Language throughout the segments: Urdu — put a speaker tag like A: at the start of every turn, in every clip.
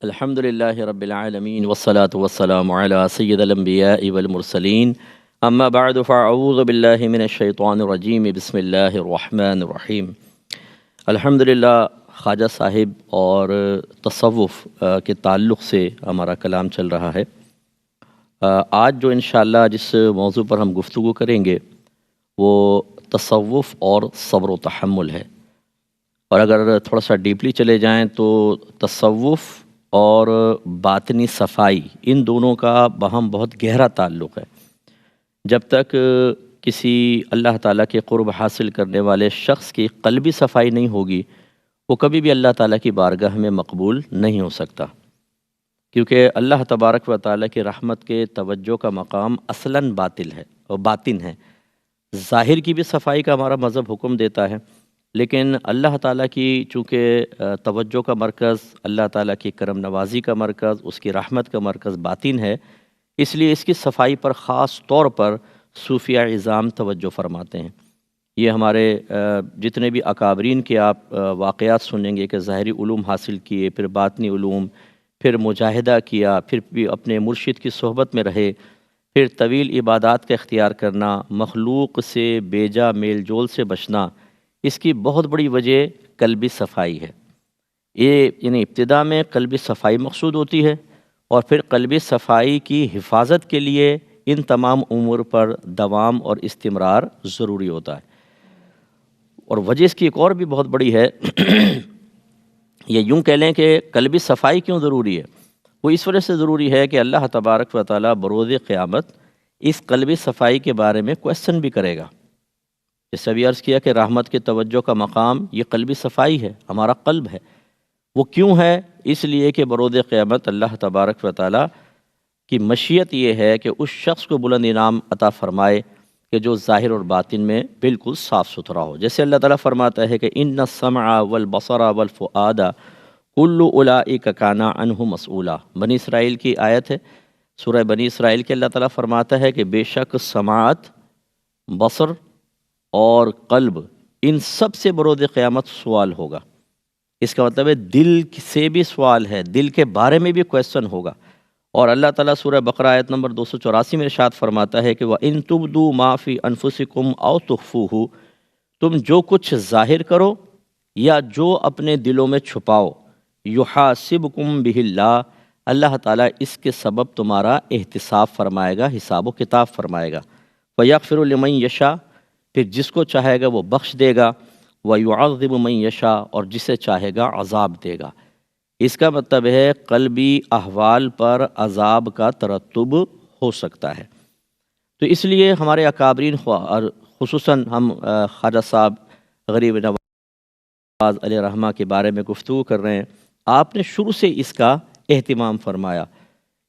A: الحمدللہ رب العالمین والصلاة والسلام علی سید الانبیاء والمرسلین اما بعد فاعوذ باللہ من الشیطان الرجیم بسم اللہ الرحمن الرحیم۔ الحمدللہ خواجہ صاحب اور تصوف کے تعلق سے ہمارا کلام چل رہا ہے۔ آج جو انشاءاللہ جس موضوع پر ہم گفتگو کریں گے وہ تصوف اور صبر و تحمل ہے، اور اگر تھوڑا سا ڈیپلی چلے جائیں تو تصوف اور باطنی صفائی ان دونوں کا باہم بہت گہرا تعلق ہے۔ جب تک کسی اللہ تعالیٰ کے قرب حاصل کرنے والے شخص کی قلبی صفائی نہیں ہوگی وہ کبھی بھی اللہ تعالیٰ کی بارگاہ میں مقبول نہیں ہو سکتا، کیونکہ اللہ تبارک و تعالیٰ کی رحمت کے توجہ کا مقام اصلاً باطن ہے۔ ظاہر کی بھی صفائی کا ہمارا مذہب حکم دیتا ہے، لیکن اللہ تعالیٰ کی چونکہ توجہ کا مرکز، اللہ تعالیٰ کی کرم نوازی کا مرکز، اس کی رحمت کا مرکز باطن ہے، اس لیے اس کی صفائی پر خاص طور پر صوفیہ اعظام توجہ فرماتے ہیں۔ یہ ہمارے جتنے بھی اکابرین کے آپ واقعات سنیں گے کہ ظاہری علوم حاصل کیے، پھر باطنی علوم، پھر مجاہدہ کیا، پھر بھی اپنے مرشد کی صحبت میں رہے، پھر طویل عبادات کا اختیار کرنا، مخلوق سے بیجا میل جول سے بچنا، اس کی بہت بڑی وجہ قلبی صفائی ہے۔ یہ یعنی ابتدا میں قلبی صفائی مقصود ہوتی ہے، اور پھر قلبی صفائی کی حفاظت کے لیے ان تمام امور پر دوام اور استمرار ضروری ہوتا ہے۔ اور وجہ اس کی ایک اور بھی بہت بڑی ہے یہ یوں کہہ لیں کہ قلبی صفائی کیوں ضروری ہے؟ وہ اس وجہ سے ضروری ہے کہ اللہ تبارک و تعالیٰ بروز قیامت اس قلبی صفائی کے بارے میں کویسچن بھی کرے گا۔ جیسے ابھی عرض کیا کہ رحمت کے توجہ کا مقام یہ قلبی صفائی ہے، ہمارا قلب ہے۔ وہ کیوں ہے؟ اس لیے کہ بروز قیامت اللہ تبارک و تعالیٰ کی مشیت یہ ہے کہ اس شخص کو بلند انعام عطا فرمائے کہ جو ظاہر اور باطن میں بالکل صاف ستھرا ہو۔ جیسے اللہ تعالیٰ فرماتا ہے کہ ان السمع والبصر والفؤاد کل اولئک کان عنہ مسئولا۔ بنی اسرائیل کی آیت ہے، سورہ بنی اسرائیل کے اللہ تعالیٰ فرماتا ہے کہ بے شک سماعت، بصر اور قلب ان سب سے بروز قیامت سوال ہوگا۔ اس کا مطلب ہے دل سے بھی سوال ہے، دل کے بارے میں بھی کویسچن ہوگا۔ اور اللہ تعالیٰ سورہ بقرہ آیت نمبر 284 میں ارشاد فرماتا ہے کہ وَإِن تُبْدُوا مَا فِي أَنفُسِكُمْ أَوْ تُخْفُوهُ، تم جو کچھ ظاہر کرو یا جو اپنے دلوں میں چھپاؤ، يُحَاسِبْكُمْ بِهِ اللَّهُ، اللہ تعالیٰ اس کے سبب تمہارا احتساب فرمائے گا، حساب و کتاب فرمائے گا۔ وَيَغْفِرُ لِمَن يَشَاءُ، پھر جس کو چاہے گا وہ بخش دے گا، وَيُعَذِّبُ مَن يَشَاءُ، اور جسے چاہے گا عذاب دے گا۔ اس کا مطلب ہے قلبی احوال پر عذاب کا ترتب ہو سکتا ہے۔ تو اس لیے ہمارے اکابرین اور خصوصاً ہم خواجہ صاحب غریب نواز علیہ رحمہ کے بارے میں گفتگو کر رہے ہیں، آپ نے شروع سے اس کا اہتمام فرمایا۔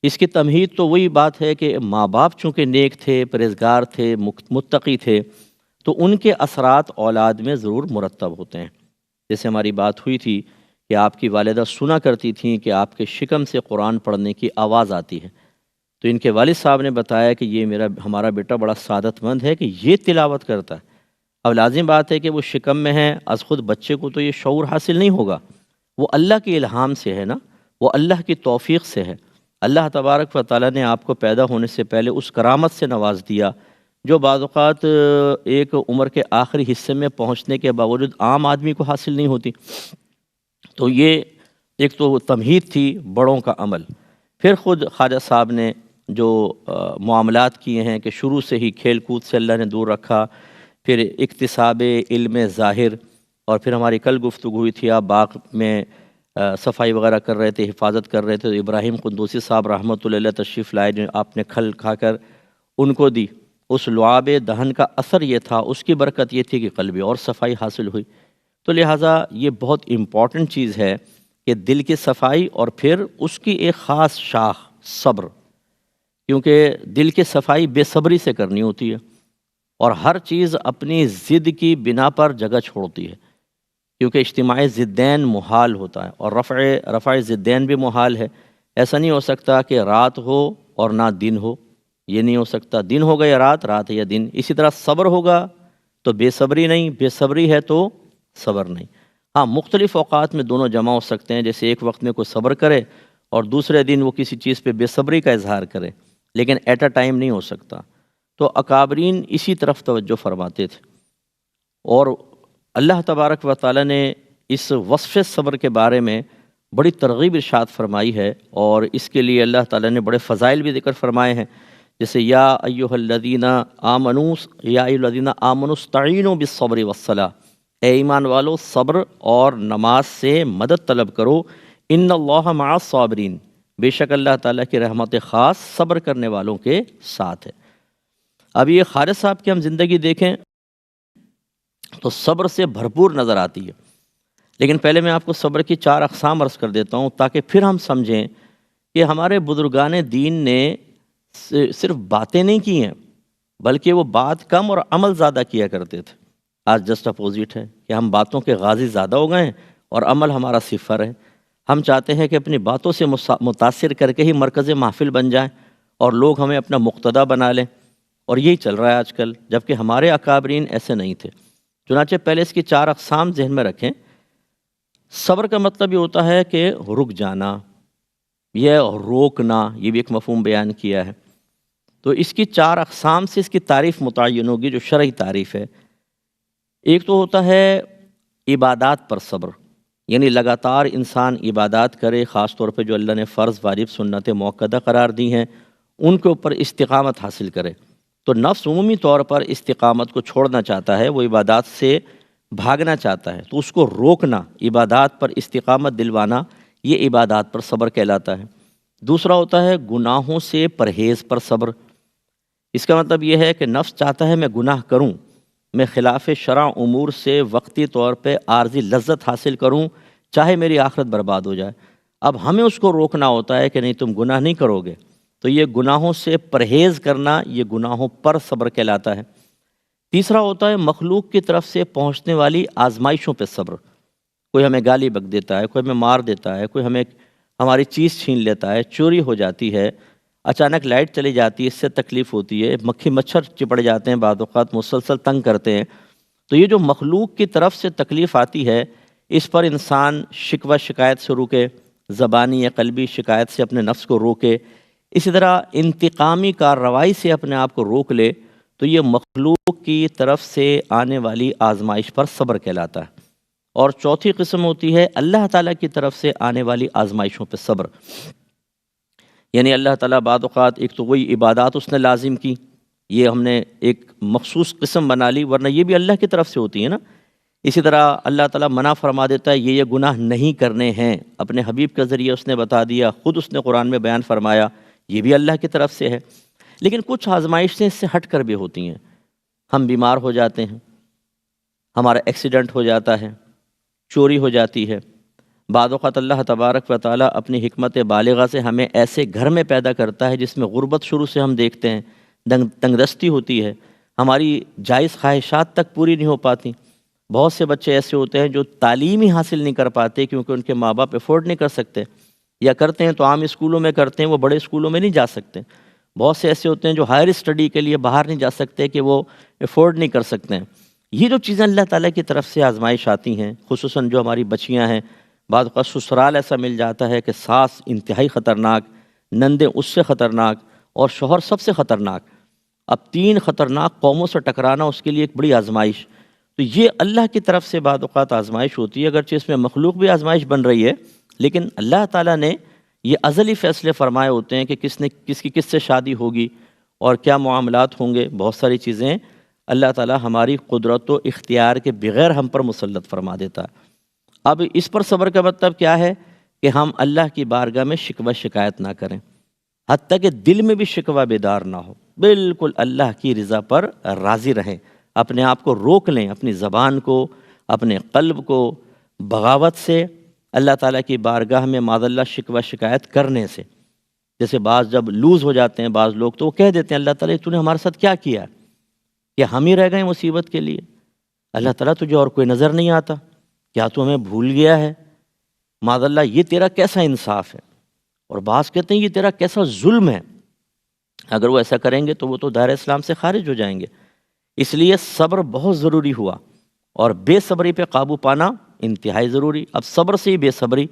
A: اس کی تمہید تو وہی بات ہے کہ ماں باپ چونکہ نیک تھے، پرہیزگار تھے، متقی تھے، تو ان کے اثرات اولاد میں ضرور مرتب ہوتے ہیں۔ جیسے ہماری بات ہوئی تھی کہ آپ کی والدہ سنا کرتی تھیں کہ آپ کے شکم سے قرآن پڑھنے کی آواز آتی ہے، تو ان کے والد صاحب نے بتایا کہ یہ ہمارا بیٹا بڑا سعادت مند ہے کہ یہ تلاوت کرتا ہے۔ اب لازم بات ہے کہ وہ شکم میں ہے، از خود بچے کو تو یہ شعور حاصل نہیں ہوگا، وہ اللہ کے الہام سے ہے نا، وہ اللہ کی توفیق سے ہے۔ اللہ تبارک و تعالیٰ نے آپ کو پیدا ہونے سے پہلے اس کرامت سے نواز دیا جو بعض اوقات ایک عمر کے آخری حصے میں پہنچنے کے باوجود عام آدمی کو حاصل نہیں ہوتی۔ تو یہ ایک تو تمہید تھی بڑوں کا عمل۔ پھر خود خواجہ صاحب نے جو معاملات کیے ہیں کہ شروع سے ہی کھیل کود سے اللہ نے دور رکھا، پھر اکتساب علم ظاہر، اور پھر ہماری کل گفتگو ہوئی تھی آپ باغ میں صفائی وغیرہ کر رہے تھے، حفاظت کر رہے تھے، تو ابراہیم قندوسی صاحب رحمۃ اللہ علیہ تشریف لائے، جو آپ نے کھل کھا کر ان کو دی۔ اس لعاب دہن کا اثر یہ تھا، اس کی برکت یہ تھی کہ قلبی اور صفائی حاصل ہوئی۔ تو لہٰذا یہ بہت امپورٹنٹ چیز ہے کہ دل کی صفائی، اور پھر اس کی ایک خاص شاخ صبر، کیونکہ دل کی صفائی بے صبری سے کرنی ہوتی ہے، اور ہر چیز اپنی ضد کی بنا پر جگہ چھوڑتی ہے، کیونکہ اجتماع ضدین محال ہوتا ہے، اور رفع ضدین بھی محال ہے۔ ایسا نہیں ہو سکتا کہ رات ہو اور نہ دن ہو، یہ نہیں ہو سکتا، دن ہوگا یا رات، رات ہے یا دن۔ اسی طرح صبر ہوگا تو بے صبری نہیں، بے صبری ہے تو صبر نہیں۔ ہاں، مختلف اوقات میں دونوں جمع ہو سکتے ہیں، جیسے ایک وقت میں کوئی صبر کرے اور دوسرے دن وہ کسی چیز پہ بے صبری کا اظہار کرے، لیکن ایٹ اے ٹائم نہیں ہو سکتا۔ تو اکابرین اسی طرف توجہ فرماتے تھے، اور اللہ تبارک و تعالیٰ نے اس وصف صبر کے بارے میں بڑی ترغیب ارشاد فرمائی ہے، اور اس کے لیے اللہ تعالیٰ نے بڑے فضائل بھی ذکر فرمائے ہیں، جیسے یا ایھا الذین آمنوا استعینوا بالصبر والصلاۃ، اے ایمان والو صبر اور نماز سے مدد طلب کرو، ان اللہ مع الصابرین، بے شک اللہ تعالیٰ کی رحمت خاص صبر کرنے والوں کے ساتھ ہے۔ اب یہ خالد صاحب کی ہم زندگی دیکھیں تو صبر سے بھرپور نظر آتی ہے، لیکن پہلے میں آپ کو صبر کی 4 اقسام عرض کر دیتا ہوں تاکہ پھر ہم سمجھیں کہ ہمارے بزرگان دین نے صرف باتیں نہیں کی ہیں، بلکہ وہ بات کم اور عمل زیادہ کیا کرتے تھے۔ آج جسٹ اپوزٹ ہے کہ ہم باتوں کے غازی زیادہ ہو گئے ہیں اور عمل ہمارا صفر ہے۔ ہم چاہتے ہیں کہ اپنی باتوں سے متاثر کر کے ہی مرکز محفل بن جائیں اور لوگ ہمیں اپنا مقتدیٰ بنا لیں، اور یہی چل رہا ہے آج کل، جبکہ ہمارے اکابرین ایسے نہیں تھے۔ چنانچہ پہلے اس کی 4 اقسام ذہن میں رکھیں۔ صبر کا مطلب یہ ہوتا ہے کہ رک جانا، یہ روکنا، یہ بھی ایک مفہوم بیان کیا ہے۔ تو اس کی 4 اقسام سے اس کی تعریف متعین ہوگی جو شرعی تعریف ہے۔ ایک تو ہوتا ہے عبادات پر صبر، یعنی لگاتار انسان عبادات کرے، خاص طور پہ جو اللہ نے فرض، واجب، سنت موقدہ قرار دی ہیں ان کے اوپر استقامت حاصل کرے۔ تو نفس عمومی طور پر استقامت کو چھوڑنا چاہتا ہے، وہ عبادات سے بھاگنا چاہتا ہے، تو اس کو روکنا، عبادات پر استقامت دلوانا، یہ عبادات پر صبر کہلاتا ہے۔ دوسرا ہوتا ہے گناہوں سے پرہیز پر صبر۔ اس کا مطلب یہ ہے کہ نفس چاہتا ہے میں گناہ کروں، میں خلاف شرع امور سے وقتی طور پہ عارضی لذت حاصل کروں، چاہے میری آخرت برباد ہو جائے۔ اب ہمیں اس کو روکنا ہوتا ہے کہ نہیں، تم گناہ نہیں کرو گے۔ تو یہ گناہوں سے پرہیز کرنا، یہ گناہوں پر صبر کہلاتا ہے۔ تیسرا ہوتا ہے مخلوق کی طرف سے پہنچنے والی آزمائشوں پہ صبر۔ کوئی ہمیں گالی بک دیتا ہے، کوئی ہمیں مار دیتا ہے، کوئی ہمیں ہماری چیز چھین لیتا ہے، چوری ہو جاتی ہے، اچانک لائٹ چلی جاتی ہے، اس سے تکلیف ہوتی ہے، مکھی مچھر چپڑ جاتے ہیں، بعض اوقات مسلسل تنگ کرتے ہیں۔ تو یہ جو مخلوق کی طرف سے تکلیف آتی ہے، اس پر انسان شکوہ شکایت سے روکے، زبانی یا قلبی شکایت سے اپنے نفس کو روکے، اسی طرح انتقامی کارروائی سے اپنے آپ کو روک لے، تو یہ مخلوق کی طرف سے آنے والی آزمائش پر صبر کہلاتا ہے۔ اور چوتھی قسم ہوتی ہے اللہ تعالیٰ کی طرف سے آنے والی آزمائشوں پہ صبر، یعنی اللہ تعالیٰ بعض اوقات ایک تو وہی عبادات اس نے لازم کی، یہ ہم نے ایک مخصوص قسم بنا لی، ورنہ یہ بھی اللہ کی طرف سے ہوتی ہے نا۔ اسی طرح اللہ تعالیٰ منع فرما دیتا ہے یہ گناہ نہیں کرنے ہیں، اپنے حبیب کے ذریعے اس نے بتا دیا، خود اس نے قرآن میں بیان فرمایا، یہ بھی اللہ کی طرف سے ہے۔ لیکن کچھ آزمائشیں اس سے ہٹ کر بھی ہوتی ہیں۔ ہم بیمار ہو جاتے ہیں، ہمارا ایکسیڈنٹ ہو جاتا ہے، چوری ہو جاتی ہے۔ بعض اوقات اللہ تبارک و تعالیٰ اپنی حکمت بالغہ سے ہمیں ایسے گھر میں پیدا کرتا ہے جس میں غربت شروع سے ہم دیکھتے ہیں، تنگ دستی ہوتی ہے، ہماری جائز خواہشات تک پوری نہیں ہو پاتی۔ بہت سے بچے ایسے ہوتے ہیں جو تعلیم ہی حاصل نہیں کر پاتے کیونکہ ان کے ماں باپ افورڈ نہیں کر سکتے، یا کرتے ہیں تو عام اسکولوں میں کرتے ہیں، وہ بڑے اسکولوں میں نہیں جا سکتے۔ بہت سے ایسے ہوتے ہیں جو ہائر اسٹڈی کے لیے باہر نہیں جا سکتے کہ وہ افورڈ نہیں کر سکتے ہیں۔ یہ جو چیزیں اللہ تعالیٰ کی طرف سے آزمائش آتی ہیں، خصوصاً جو ہماری بچیاں ہیں، بعض اوقات سسرال ایسا مل جاتا ہے کہ ساس انتہائی خطرناک، نندیں اس سے خطرناک، اور شوہر سب سے خطرناک۔ اب 3 خطرناک قوموں سے ٹکرانا اس کے لیے ایک بڑی آزمائش۔ تو یہ اللہ کی طرف سے بعض اوقات آزمائش ہوتی ہے، اگرچہ اس میں مخلوق بھی آزمائش بن رہی ہے، لیکن اللہ تعالیٰ نے یہ ازلی فیصلے فرمائے ہوتے ہیں کہ کس کی کس سے شادی ہوگی اور کیا معاملات ہوں گے۔ بہت ساری چیزیں اللہ تعالیٰ ہماری قدرت و اختیار کے بغیر ہم پر مسلط فرما دیتا ہے۔ اب اس پر صبر کا مطلب کیا ہے کہ ہم اللہ کی بارگاہ میں شکوہ شکایت نہ کریں، حتیٰ کہ دل میں بھی شکوہ بیدار نہ ہو، بالکل اللہ کی رضا پر راضی رہیں، اپنے آپ کو روک لیں، اپنی زبان کو، اپنے قلب کو بغاوت سے، اللہ تعالیٰ کی بارگاہ میں معاذ اللہ شکوہ شکایت کرنے سے۔ جیسے بعض جب لوز ہو جاتے ہیں بعض لوگ تو وہ کہہ دیتے ہیں اللہ تعالیٰ تو نے ہمارے ساتھ کیا کیا، کیا ہم ہی رہ گئے مصیبت کے لیے؟ اللہ تعالیٰ تجھے اور کوئی نظر نہیں آتا؟ کیا تو ہمیں بھول گیا ہے؟ معاذ اللہ یہ تیرا کیسا انصاف ہے؟ اور بعض کہتے ہیں یہ تیرا کیسا ظلم ہے۔ اگر وہ ایسا کریں گے تو وہ تو دائرہ اسلام سے خارج ہو جائیں گے۔ اس لیے صبر بہت ضروری ہوا، اور بے صبری پہ قابو پانا انتہائی ضروری۔ اب صبر سے ہی بے صبری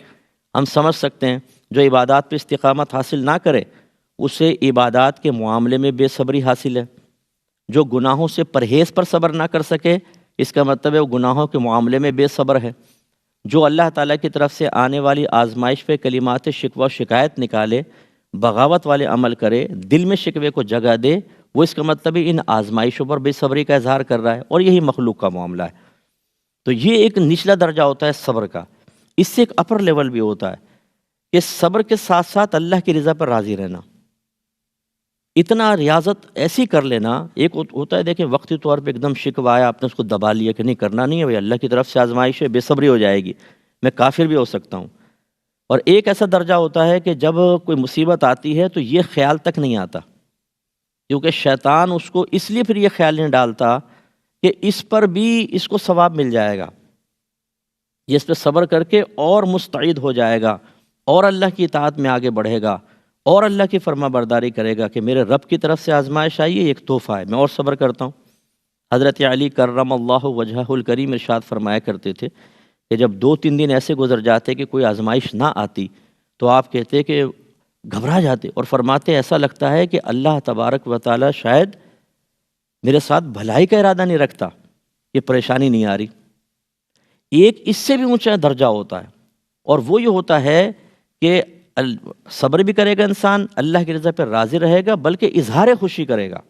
A: ہم سمجھ سکتے ہیں جو عبادات پہ استقامت حاصل نہ کرے اسے عبادات کے معاملے میں بے صبری حاصل ہے۔ جو گناہوں سے پرہیز پر صبر نہ کر سکے اس کا مطلب ہے وہ گناہوں کے معاملے میں بے صبر ہے۔ جو اللہ تعالیٰ کی طرف سے آنے والی آزمائش پہ کلمات شکوہ و شکایت نکالے، بغاوت والے عمل کرے، دل میں شکوے کو جگہ دے، وہ اس کا مطلب ہے ان آزمائشوں پر بے صبری کا اظہار کر رہا ہے، اور یہی مخلوق کا معاملہ ہے۔ تو یہ ایک نچلا درجہ ہوتا ہے صبر کا۔ اس سے ایک اپر لیول بھی ہوتا ہے کہ صبر کے ساتھ ساتھ اللہ کی رضا پر راضی رہنا، اتنا ریاضت ایسی کر لینا۔ ایک ہوتا ہے دیکھیں وقتی طور پہ ایک دم شکوہ آیا، آپ نے اس کو دبا لیا کہ نہیں کرنا نہیں ہے بھائی، اللہ کی طرف سے آزمائش ہے، بے صبری ہو جائے گی، میں کافر بھی ہو سکتا ہوں۔ اور ایک ایسا درجہ ہوتا ہے کہ جب کوئی مصیبت آتی ہے تو یہ خیال تک نہیں آتا، کیونکہ شیطان اس کو اس لیے پھر یہ خیال نہیں ڈالتا کہ اس پر بھی اس کو ثواب مل جائے گا، یہ اس پہ صبر کر کے اور مستعد ہو جائے گا، اور اللہ کی اطاعت میں آگے بڑھے گا، اور اللہ کی فرما برداری کرے گا کہ میرے رب کی طرف سے آزمائش آئی ہے، ایک تحفہ ہے، میں اور صبر کرتا ہوں۔ حضرت علی کرم اللہ وجہہ الکریم ارشاد فرمایا کرتے تھے کہ جب 2-3 دن ایسے گزر جاتے کہ کوئی آزمائش نہ آتی تو آپ کہتے کہ گھبرا جاتے، اور فرماتے ایسا لگتا ہے کہ اللہ تبارک و تعالی شاید میرے ساتھ بھلائی کا ارادہ نہیں رکھتا، یہ پریشانی نہیں آ رہی۔ ایک اس سے بھی اونچا درجہ ہوتا ہے، اور وہ یہ ہوتا ہے کہ صبر بھی کرے گا انسان، اللہ کی رضا پہ راضی رہے گا، بلکہ اظہار خوشی کرے گا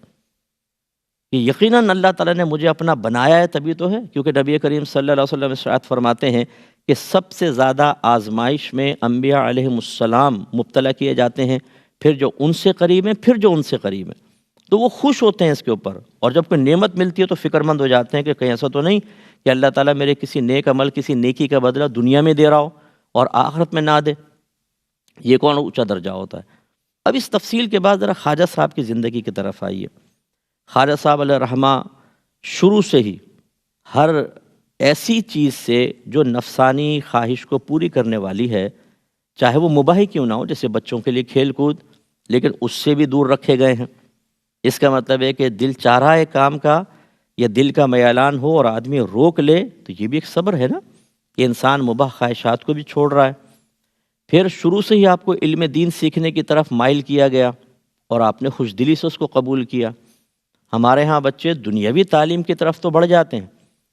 A: کہ یقیناً اللہ تعالیٰ نے مجھے اپنا بنایا ہے تبھی تو ہے، کیونکہ نبی کریم صلی اللہ علیہ وسلم ارشاد فرماتے ہیں کہ سب سے زیادہ آزمائش میں انبیاء علیہم السلام مبتلا کیے جاتے ہیں، پھر جو ان سے قریب ہیں، پھر جو ان سے قریب ہیں، تو وہ خوش ہوتے ہیں اس کے اوپر، اور جب کوئی نعمت ملتی ہے تو فکر مند ہو جاتے ہیں کہ کہیں ایسا تو نہیں کہ اللہ تعالیٰ میرے کسی نیک عمل، کسی نیکی کا بدلہ دنیا میں دے رہا ہو اور آخرت میں نہ دے۔ یہ کون اونچا درجہ ہوتا ہے۔ اب اس تفصیل کے بعد ذرا خواجہ صاحب کی زندگی کی طرف آئیے۔ خواجہ صاحب علیہ رحمہ شروع سے ہی ہر ایسی چیز سے جو نفسانی خواہش کو پوری کرنے والی ہے، چاہے وہ مباح کیوں نہ ہو، جیسے بچوں کے لیے کھیل کود، لیکن اس سے بھی دور رکھے گئے ہیں۔ اس کا مطلب ہے کہ دل چاہ رہا ہے کام کا، یا دل کا میلان ہو اور آدمی روک لے، تو یہ بھی ایک صبر ہے نا، کہ انسان مباح خواہشات کو بھی چھوڑ رہا ہے۔ پھر شروع سے ہی آپ کو علم دین سیکھنے کی طرف مائل کیا گیا، اور آپ نے خوش دلی سے اس کو قبول کیا۔ ہمارے ہاں بچے دنیاوی تعلیم کی طرف تو بڑھ جاتے ہیں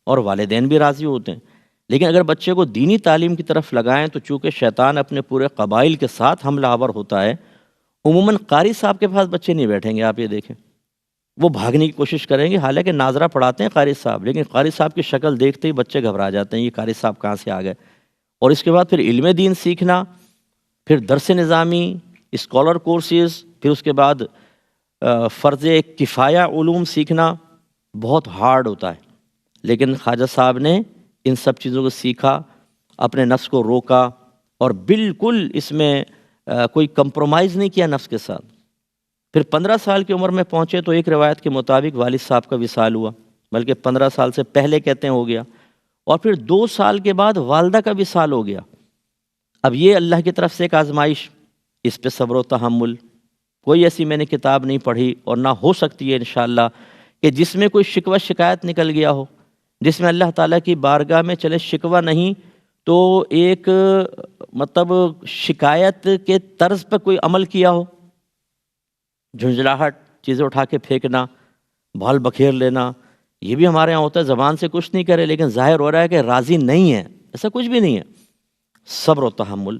A: اور والدین بھی راضی ہوتے ہیں، لیکن اگر بچے کو دینی تعلیم کی طرف لگائیں تو چونکہ شیطان اپنے پورے قبائل کے ساتھ حملہ آور ہوتا ہے، عموماً قاری صاحب کے پاس بچے نہیں بیٹھیں گے، آپ یہ دیکھیں، وہ بھاگنے کی کوشش کریں گے، حالانکہ ناظرہ پڑھاتے ہیں قاری صاحب، لیکن قاری صاحب کی شکل دیکھتے ہی بچے گھبرا جاتے ہیں، یہ قاری صاحب کہاں سے آ گئے۔ اور اس کے بعد پھر علم دین سیکھنا، پھر درس نظامی، اسکالر کورسز، پھر اس کے بعد فرض کفایہ علوم سیکھنا بہت ہارڈ ہوتا ہے، لیکن خواجہ صاحب نے ان سب چیزوں کو سیکھا، اپنے نفس کو روکا، اور بالکل اس میں کوئی کمپرومائز نہیں کیا نفس کے ساتھ۔ پھر 15 سال کی عمر میں پہنچے تو ایک روایت کے مطابق والد صاحب کا وصال ہوا، بلکہ 15 سال سے پہلے کہتے ہیں ہو گیا، اور پھر 2 سال کے بعد والدہ کا وصال ہو گیا۔ اب یہ اللہ کی طرف سے ایک آزمائش، اس پہ صبر و تحمل۔ کوئی ایسی میں نے کتاب نہیں پڑھی، اور نہ ہو سکتی ہے انشاءاللہ، کہ جس میں کوئی شکوہ شکایت نکل گیا ہو، جس میں اللہ تعالیٰ کی بارگاہ میں چلے شکوہ نہیں تو ایک مطلب شکایت کے طرز پر کوئی عمل کیا ہو، جھنجھلاہٹ، چیزیں اٹھا کے پھینکنا، بال بکھیر لینا، یہ بھی ہمارے یہاں ہوتا ہے، زبان سے کچھ نہیں کرے لیکن ظاہر ہو رہا ہے کہ راضی نہیں ہے، ایسا کچھ بھی نہیں ہے۔ صبر و تحمل۔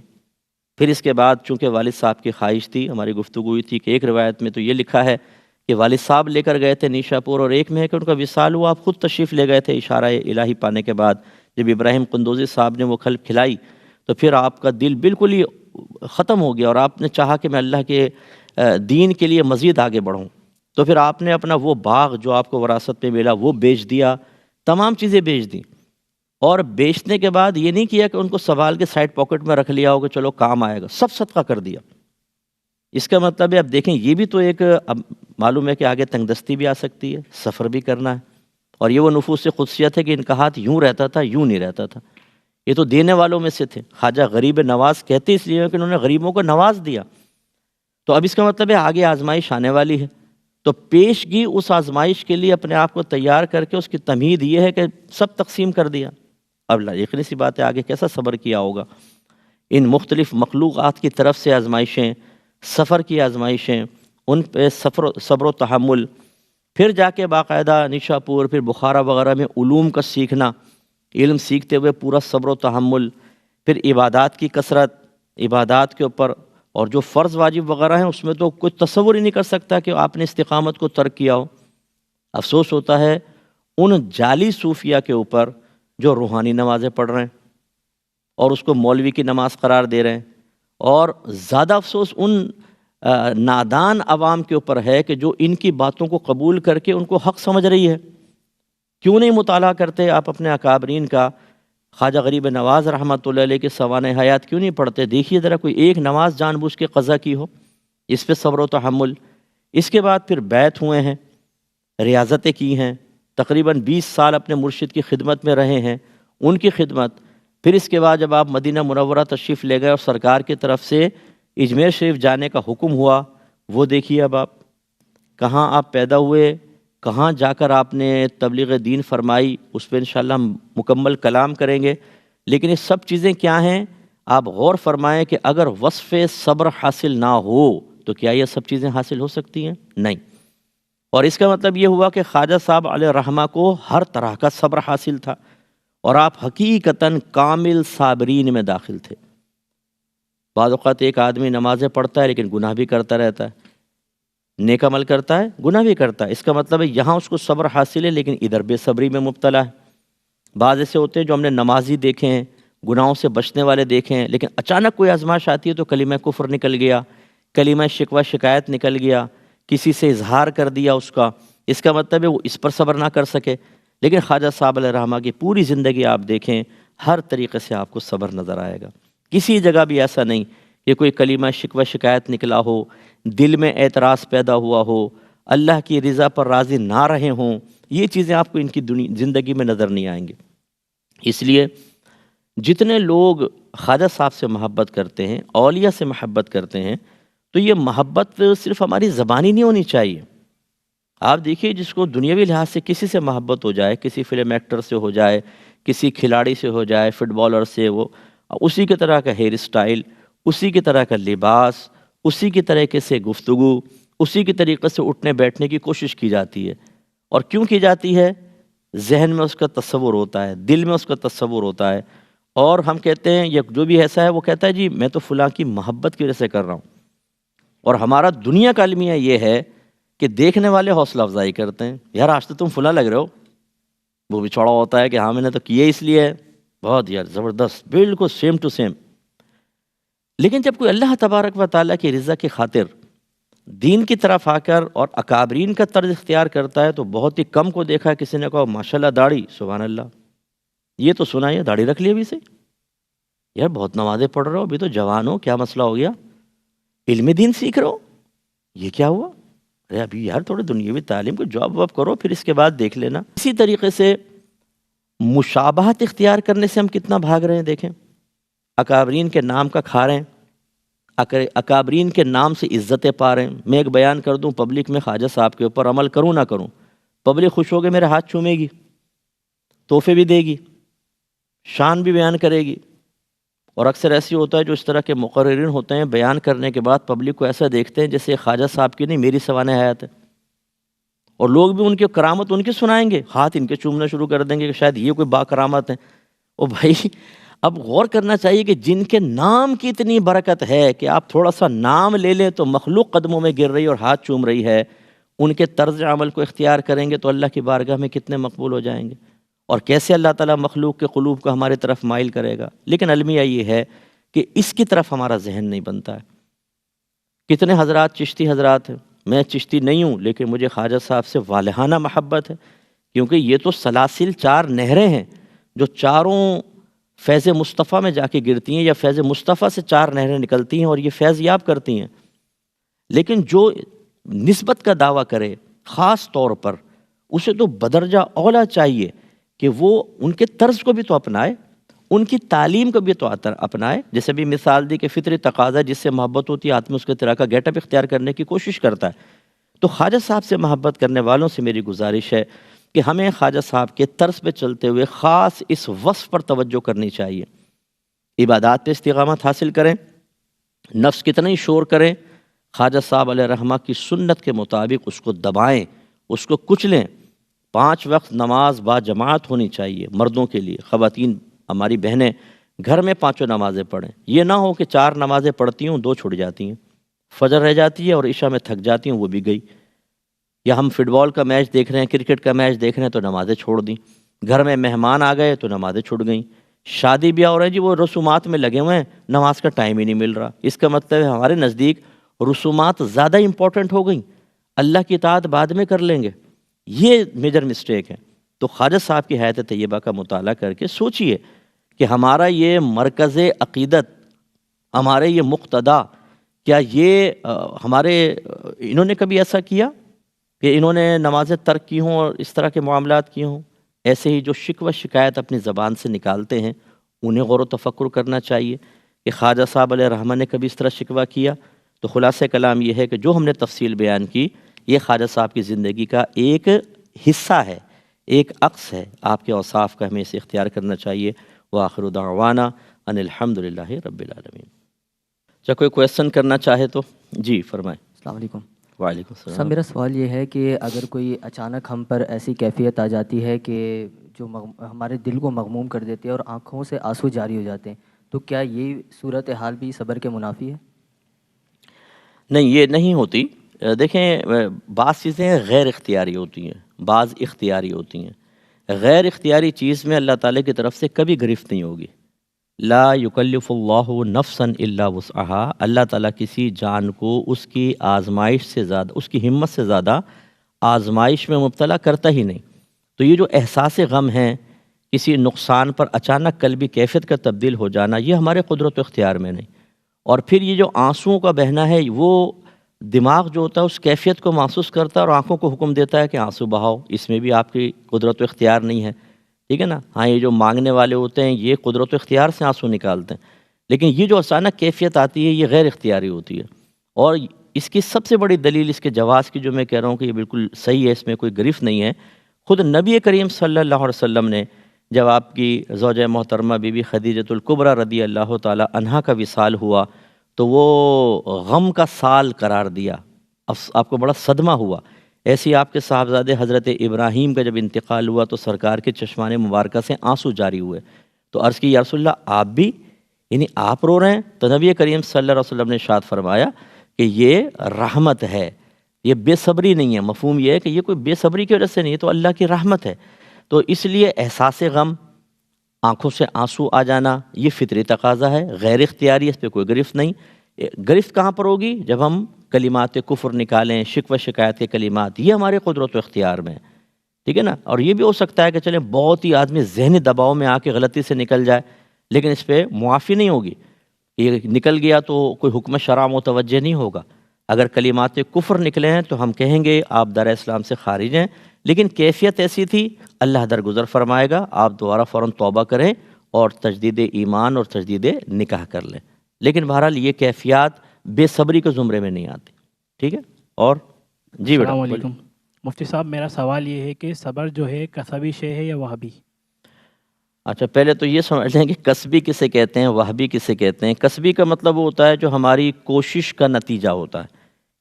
A: پھر اس کے بعد چونکہ والد صاحب کی خواہش تھی، ہماری گفتگو ہوئی تھی کہ ایک روایت میں تو یہ لکھا ہے کہ والد صاحب لے کر گئے تھے نیشا پور، اور ایک میں ہے کہ ان کا وصال ہوا، آپ خود تشریف لے گئے تھے اشارہ الہی پانے کے بعد۔ جب ابراہیم قندوزی صاحب نے وہ کھل کھلائی تو پھر آپ کا دل بالکل ہی ختم ہو گیا، اور آپ نے چاہا کہ میں اللہ کے دین کے لیے مزید آگے بڑھوں۔ تو پھر آپ نے اپنا وہ باغ جو آپ کو وراثت میں ملا وہ بیچ دیا، تمام چیزیں بیچ دیں، اور بیچنے کے بعد یہ نہیں کیا کہ ان کو سنبھال کے سائڈ پاکٹ میں رکھ لیا ہو کہ چلو کام آئے گا، سب صدقہ کر دیا۔ اس کا مطلب ہے اب دیکھیں یہ بھی تو ایک، اب معلوم ہے کہ آگے تنگ دستی بھی آ سکتی ہے، سفر بھی کرنا ہے، اور یہ وہ نفوس خدشیت ہے کہ ان کا ہاتھ یوں رہتا تھا، یوں نہیں رہتا تھا، یہ تو دینے والوں میں سے تھے۔ خواجہ غریب نواز کہتے اس لیے کہ انہوں نے غریبوں کو نواز دیا۔ تو اب اس کا مطلب ہے آگے آزمائش آنے والی ہے، تو پیشگی اس آزمائش کے لیے اپنے آپ کو تیار کر کے اس کی تمہید یہ ہے کہ سب تقسیم کر دیا۔ اب یقینی سی بات ہے آگے کیسا صبر کیا ہوگا۔ ان مختلف مخلوقات کی طرف سے آزمائشیں، سفر کی آزمائشیں، ان پہ صبر و تحمل، پھر جا کے باقاعدہ نیشا پور، پھر بخارا وغیرہ میں علوم کا سیکھنا، علم سیکھتے ہوئے پورا صبر و تحمل، پھر عبادات کی کثرت، عبادات کے اوپر، اور جو فرض واجب وغیرہ ہیں اس میں تو کوئی تصور ہی نہیں کر سکتا کہ آپ نے استقامت کو ترک کیا ہو۔ افسوس ہوتا ہے ان جعلی صوفیہ کے اوپر جو روحانی نمازیں پڑھ رہے ہیں اور اس کو مولوی کی نماز قرار دے رہے ہیں، اور زیادہ افسوس ان نادان عوام کے اوپر ہے کہ جو ان کی باتوں کو قبول کر کے ان کو حق سمجھ رہی ہے۔ کیوں نہیں مطالعہ کرتے آپ اپنے اکابرین کا؟ خواجہ غریب نواز رحمۃ اللہ علیہ کے سوانح حیات کیوں نہیں پڑھتے؟ دیکھیے ذرا کوئی ایک نماز جان بوجھ کے قضا کی ہو، اس پہ صبر و تحمل۔ اس کے بعد پھر بیعت ہوئے ہیں، ریاضتیں کی ہیں، تقریباً 20 سال اپنے مرشد کی خدمت میں رہے ہیں، ان کی خدمت۔ پھر اس کے بعد جب آپ مدینہ منورہ تشریف لے گئے اور سرکار کی طرف سے اجمیر شریف جانے کا حکم ہوا، وہ دیکھیے اب آپ کہاں آپ پیدا ہوئے، کہاں جا کر آپ نے تبلیغ دین فرمائی، اس پہ انشاءاللہ ہم مکمل کلام کریں گے۔ لیکن یہ سب چیزیں کیا ہیں؟ آپ غور فرمائیں کہ اگر وصف صبر حاصل نہ ہو تو کیا یہ سب چیزیں حاصل ہو سکتی ہیں؟ نہیں۔ اور اس کا مطلب یہ ہوا کہ خواجہ صاحب علیہ رحمہ کو ہر طرح کا صبر حاصل تھا، اور آپ حقیقتاً کامل صابرین میں داخل تھے۔ بعض اوقات ایک آدمی نمازیں پڑھتا ہے لیکن گناہ بھی کرتا رہتا ہے، نیک عمل کرتا ہے گناہ بھی کرتا ہے، اس کا مطلب ہے یہاں اس کو صبر حاصل ہے لیکن ادھر بے صبری میں مبتلا ہے۔ بعض ایسے ہوتے ہیں جو ہم نے نمازی دیکھے ہیں، گناہوں سے بچنے والے دیکھے ہیں، لیکن اچانک کوئی آزمائش آتی ہے تو کلمہ کفر نکل گیا، کلمہ شکوہ شکایت نکل گیا، کسی سے اظہار کر دیا اس کا مطلب ہے وہ اس پر صبر نہ کر سکے۔ لیکن خواجہ صاحب علیہ رحمہ کی پوری زندگی آپ دیکھیں، ہر طریقے سے آپ کو صبر نظر آئے گا۔ کسی جگہ بھی ایسا نہیں کہ کوئی کلمہ شکوہ شکایت نکلا ہو، دل میں اعتراض پیدا ہوا ہو، اللہ کی رضا پر راضی نہ رہے ہوں، یہ چیزیں آپ کو ان کی زندگی میں نظر نہیں آئیں گے۔ اس لیے جتنے لوگ خواجہ صاحب سے محبت کرتے ہیں، اولیاء سے محبت کرتے ہیں، تو یہ محبت صرف ہماری زبانی نہیں ہونی چاہیے۔ آپ دیکھیے جس کو دنیاوی لحاظ سے کسی سے محبت ہو جائے، کسی فلم ایکٹر سے ہو جائے، کسی کھلاڑی سے ہو جائے، فٹ بالر سے، وہ اسی کی طرح کا ہیئر سٹائل، اسی کی طرح کا لباس، اسی کی طریقے سے گفتگو، اسی کی طریقے سے اٹھنے بیٹھنے کی کوشش کی جاتی ہے۔ اور کیوں کی جاتی ہے؟ ذہن میں اس کا تصور ہوتا ہے، دل میں اس کا تصور ہوتا ہے، اور ہم کہتے ہیں یہ جو بھی ایسا ہے وہ کہتا ہے جی میں تو فلاں کی محبت کی وجہ سے کر رہا ہوں۔ اور ہمارا دنیا کا المیہ یہ ہے کہ دیکھنے والے حوصلہ افزائی کرتے ہیں، یار آج تو تم فلاں لگ رہے ہو، وہ بھی چھوڑا ہوتا ہے کہ ہاں میں نے تو کیے اس لیے ہے، بہت یار زبردست، بالکل سیم ٹو سیم۔ لیکن جب کوئی اللہ تبارک و تعالیٰ کی رضا کی خاطر دین کی طرف آ کر اور اکابرین کا طرز اختیار کرتا ہے تو بہت ہی کم کو دیکھا ہے کسی نے کہا ماشاءاللہ داڑھی، سبحان اللہ، یہ تو سنا ہے داڑھی رکھ لی ابھی سے، یار بہت نمازیں پڑھ رہے ہو، ابھی تو جوان ہو، کیا مسئلہ ہو گیا؟ علم دین سیکھ رہے ہو، یہ کیا ہوا؟ ارے ابھی یار تھوڑے دنیاوی تعلیم کو جاب واب کرو، پھر اس کے بعد دیکھ لینا۔ اسی طریقے سے مشابہت اختیار کرنے سے ہم کتنا بھاگ رہے ہیں، دیکھیں اکابرین کے نام کا کھا رہے ہیں، اکابرین کے نام سے عزتیں پا رہے ہیں۔ میں ایک بیان کر دوں پبلک میں، خواجہ صاحب کے اوپر عمل کروں نہ کروں، پبلک خوش ہو کے میرے ہاتھ چومے گی، تحفے بھی دے گی، شان بھی بیان کرے گی۔ اور اکثر ایسی ہوتا ہے جو اس طرح کے مقررین ہوتے ہیں، بیان کرنے کے بعد پبلک کو ایسا دیکھتے ہیں جیسے خواجہ صاحب کی نہیں میری سوانح حیات ہے، اور لوگ بھی ان کی کرامت ان کی سنائیں گے، ہاتھ ان کے چومنا شروع کر دیں گے کہ شاید یہ کوئی با کرامت ہے۔ او بھائی اب غور کرنا چاہیے کہ جن کے نام کی اتنی برکت ہے کہ آپ تھوڑا سا نام لے لیں تو مخلوق قدموں میں گر رہی اور ہاتھ چوم رہی ہے، ان کے طرز عمل کو اختیار کریں گے تو اللہ کی بارگاہ میں کتنے مقبول ہو جائیں گے، اور کیسے اللہ تعالیٰ مخلوق کے قلوب کو ہماری طرف مائل کرے گا۔ لیکن المیہ یہ ہے کہ اس کی طرف ہمارا ذہن نہیں بنتا ہے۔ کتنے حضرات چشتی حضرات ہیں، میں چشتی نہیں ہوں لیکن مجھے خواجہ صاحب سے والہانہ محبت ہے، کیونکہ یہ تو سلاسل 4 نہریں ہیں جو چاروں فیض مصطفیٰ میں جا کے گرتی ہیں، یا فیض مصطفیٰ سے 4 نہریں نکلتی ہیں اور یہ فیض یاب کرتی ہیں۔ لیکن جو نسبت کا دعویٰ کرے خاص طور پر، اسے تو بدرجہ اولا چاہیے کہ وہ ان کے طرز کو بھی تو اپنائے، ان کی تعلیم کو بھی تو اپنائے۔ جیسے بھی مثال دی کہ فطری تقاضا جس سے محبت ہوتی ہے آدمی اس کے طرح کا گیٹ اپ اختیار کرنے کی کوشش کرتا ہے۔ تو خواجہ صاحب سے محبت کرنے والوں سے میری گزارش ہے کہ ہمیں خواجہ صاحب کے طرز پہ چلتے ہوئے خاص اس وصف پر توجہ کرنی چاہیے عبادات پہ استقامت حاصل کریں، نفس کتنا ہی شور کریں، خواجہ صاحب علیہ رحمہ کی سنت کے مطابق اس کو دبائیں، اس کو کچلیں۔ 5 وقت نماز با جماعت ہونی چاہیے مردوں کے لیے، خواتین ہماری بہنیں گھر میں 5 نمازیں پڑھیں، یہ نہ ہو کہ 4 نمازیں پڑھتی ہوں 2 چھوٹ جاتی ہیں، فجر رہ جاتی ہے اور عشاء میں تھک جاتی ہوں وہ بھی گئی، یا ہم فٹ بال کا میچ دیکھ رہے ہیں، کرکٹ کا میچ دیکھ رہے ہیں تو نمازیں چھوڑ دیں، گھر میں مہمان آ گئے تو نمازیں چھوٹ گئیں، شادی بیاہ ہو رہے ہیں جی وہ رسومات میں لگے ہوئے ہیں، نماز کا ٹائم ہی نہیں مل رہا۔ اس کا مطلب ہے ہمارے نزدیک رسومات زیادہ امپورٹنٹ ہو گئیں، اللہ کی اطاعت بعد میں کر لیں گے، یہ میجر مسٹیک ہے۔ تو خواجہ صاحب کی حیات طیبہ کا مطالعہ کر کے سوچئے کہ ہمارا یہ مرکز عقیدت، ہمارے یہ مقتدا، کیا یہ انہوں نے کبھی ایسا کیا کہ انہوں نے نمازیں ترک کی ہوں اور اس طرح کے معاملات کیے ہوں؟ ایسے ہی جو شکوہ شکایت اپنی زبان سے نکالتے ہیں انہیں غور و تفکر کرنا چاہیے کہ خواجہ صاحب علیہ رحمہ نے کبھی اس طرح شکوہ کیا؟ تو خلاصہ کلام یہ ہے کہ جو ہم نے تفصیل بیان کی یہ خواجہ صاحب کی زندگی کا ایک حصہ ہے، ایک عکس ہے، آپ کے اوصاف کا ہمیں اسے اختیار کرنا چاہیے۔ وآخر دعوانا ان الحمدللہ رب العالمین۔ چاہے کوئی کویسچن کرنا چاہے تو جی فرمائیں۔
B: السلام علیکم۔
A: وعلیکم
B: سر
A: السلام۔
B: میرا سوال یہ ہے کہ اگر کوئی اچانک ہم پر ایسی کیفیت آ جاتی ہے کہ جو ہمارے دل کو مغموم کر دیتی ہے اور آنکھوں سے آنسو جاری ہو جاتے ہیں، تو کیا یہ صورتحال بھی صبر کے منافی ہے؟
A: نہیں، یہ نہیں ہوتی۔ دیکھیں بعض چیزیں غیر اختیاری ہوتی ہیں، بعض اختیاری ہوتی ہیں۔ غیر اختیاری چیز میں اللہ تعالیٰ کی طرف سے کبھی گرفت نہیں ہوگی۔ لا یکلف اللہ نفسا الا وسعها، اللہ تعالیٰ کسی جان کو اس کی آزمائش سے زیادہ، اس کی ہمت سے زیادہ آزمائش میں مبتلا کرتا ہی نہیں۔ تو یہ جو احساس غم ہے، کسی نقصان پر اچانک قلبی کیفیت کا تبدیل ہو جانا، یہ ہمارے قدرت و اختیار میں نہیں۔ اور پھر یہ جو آنسوؤں کا بہنا ہے، وہ دماغ جو ہوتا ہے اس کیفیت کو محسوس کرتا ہے اور آنکھوں کو حکم دیتا ہے کہ آنسو بہاؤ، اس میں بھی آپ کی قدرت و اختیار نہیں ہے، ٹھیک ہے نا۔ ہاں یہ جو مانگنے والے ہوتے ہیں یہ قدرت و اختیار سے آنسو نکالتے ہیں، لیکن یہ جو اچانک کیفیت آتی ہے یہ غیر اختیاری ہوتی ہے۔ اور اس کی سب سے بڑی دلیل اس کے جواز کی جو میں کہہ رہا ہوں کہ یہ بالکل صحیح ہے، اس میں کوئی گرفت نہیں ہے، خود نبی کریم صلی اللہ علیہ وسلم نے جب آپ کی زوجہ محترمہ بی بی خدیجۃ الکبریٰ رضی اللہ تعالی عنہا کا وصال ہوا تو وہ غم کا سال قرار دیا، آپ کو بڑا صدمہ ہوا۔ ایسی آپ کے صاحبزادے حضرت ابراہیم کا جب انتقال ہوا تو سرکار کے چشمان مبارکہ سے آنسو جاری ہوئے، تو عرض کی یا رسول اللہ آپ بھی، یعنی آپ رو رہے ہیں؟ تو نبی کریم صلی اللہ علیہ وسلم نے ارشاد فرمایا کہ یہ رحمت ہے، یہ بے صبری نہیں ہے۔ مفہوم یہ ہے کہ یہ کوئی بے صبری کی وجہ سے نہیں ہے، تو اللہ کی رحمت ہے۔ تو اس لیے احساس غم، آنکھوں سے آنسو آ جانا، یہ فطری تقاضا ہے، غیر اختیاری، اس پہ کوئی گرفت نہیں۔ گرفت کہاں پر ہوگی؟ جب ہم کلمات کفر نکالیں، شکوہ شکایت کے کلمات، یہ ہمارے قدرت و اختیار میں ہے، ٹھیک ہے نا۔ اور یہ بھی ہو سکتا ہے کہ چلیں بہت ہی آدمی ذہنی دباؤ میں آ کے غلطی سے نکل جائے، لیکن اس پہ معافی نہیں ہوگی، یہ نکل گیا تو کوئی حکم شرع متوجہ نہیں ہوگا۔ اگر کلمات کفر نکلے ہیں تو ہم کہیں گے آپ دار اسلام سے خارج ہیں، لیکن کیفیت ایسی تھی، اللہ درگزر فرمائے گا، آپ دوبارہ فوراً توبہ کریں اور تجدید ایمان اور تجدید نکاح کر لیں۔ لیکن بہرحال یہ کیفیات بے صبری کے زمرے میں نہیں آتی، ٹھیک ہے۔ اور جی بیٹا
C: السلام علیکم مفتی صاحب، میرا سوال یہ ہے کہ صبر جو ہے کسبی شے ہے یا وہبی؟
A: اچھا پہلے تو یہ سمجھ لیں کہ کسبی کسے کہتے ہیں، وہبی کسے کہتے ہیں۔ کسبی کا مطلب ہوتا ہے جو ہماری کوشش کا نتیجہ ہوتا ہے،